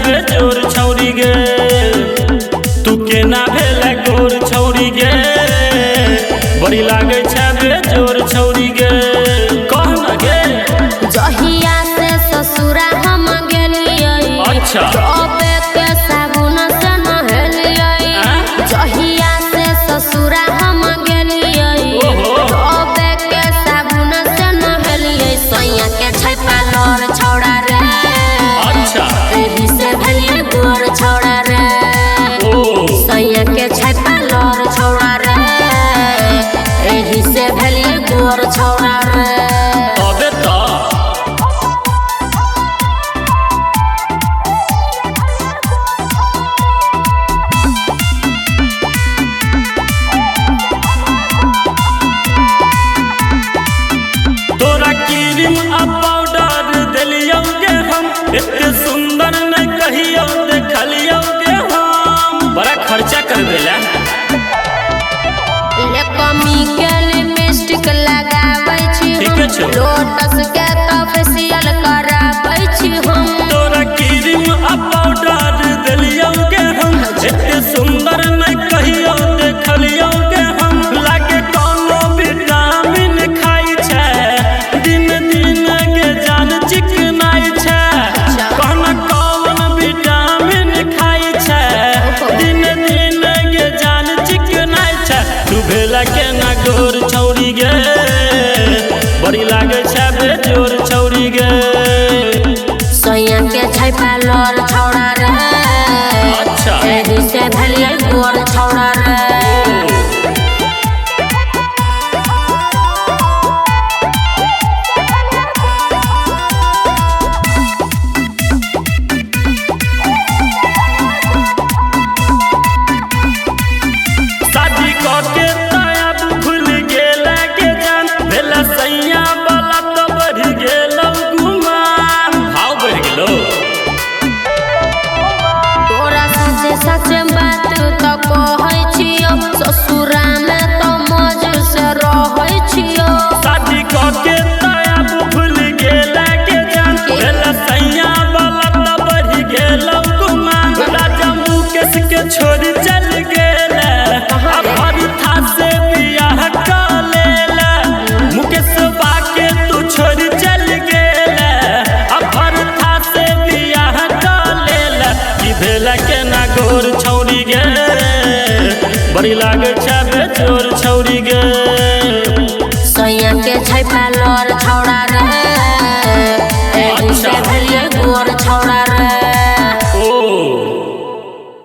बेजोर छौरी गे तू केना भेले गोर छौरी गे बड़ी लागे छै बेजोर छौरी गे कह न गे जहिया से ससुरा हम गेलियै अच्छा तबे के साबुन से नहलियै जहिया से ससुरा हम गेलियै तबे के साबुन से नहलियै सैया के छै पालर छौड़ा रे अच्छा एही से भेलियै गोर छौड़ा रे सैया के छै पालर छौड़ा रे एही से भेलियै गोर छौड़ा रे अबे त तोरा क्रीम आ पाउडर देलियौ गे हम एते सुंदर नहीं कहियो देखलियौ गे हम बड़ा खर्चा कर देला कमी के लिपस्टिक लगाबै छी ठीके छौ लोटस के तो फेशियल कराबै छी हम तोरा क्रीम आ पाउडर देलियौ गे हम एते सुंदर नहीं कहियो देखलियौ गे हम लागे कोनो विटामिन खाई छै दिन दिन गे जान चिकनाई छै कहना कौन विटामिन खाई छै दिन दिन गे जान चिकनाई छै तू भेला केना गोर छौरी गे बड़ी लागे छै बेजोर छौरी गे सैया के छै पालर छौड़ा रे अच्छा एही से भेलियै गोर छौड़ा रे शादी करके तायब भूल गेला के जान भेला सैया वाला तो बढ़ गेलौ गुमान भाव बढ़ गेलो तोरा सच सच बात तो कहै छियो ससुरा में तो मौज से रहै छियो शादी करके तायब भूल गेला के जान भेला सैया वाला तो बढ़ गेलौ गुमान राजा मुकेश के छोड़ चल गेला अब हर था से बियाह का लेला मुकेश बाके तू छोड़ चल गेला अब हर था से बियाह का लेला की भेला केना गोर छौरी गे बड़ी लागे छै बेजोर छौरी गे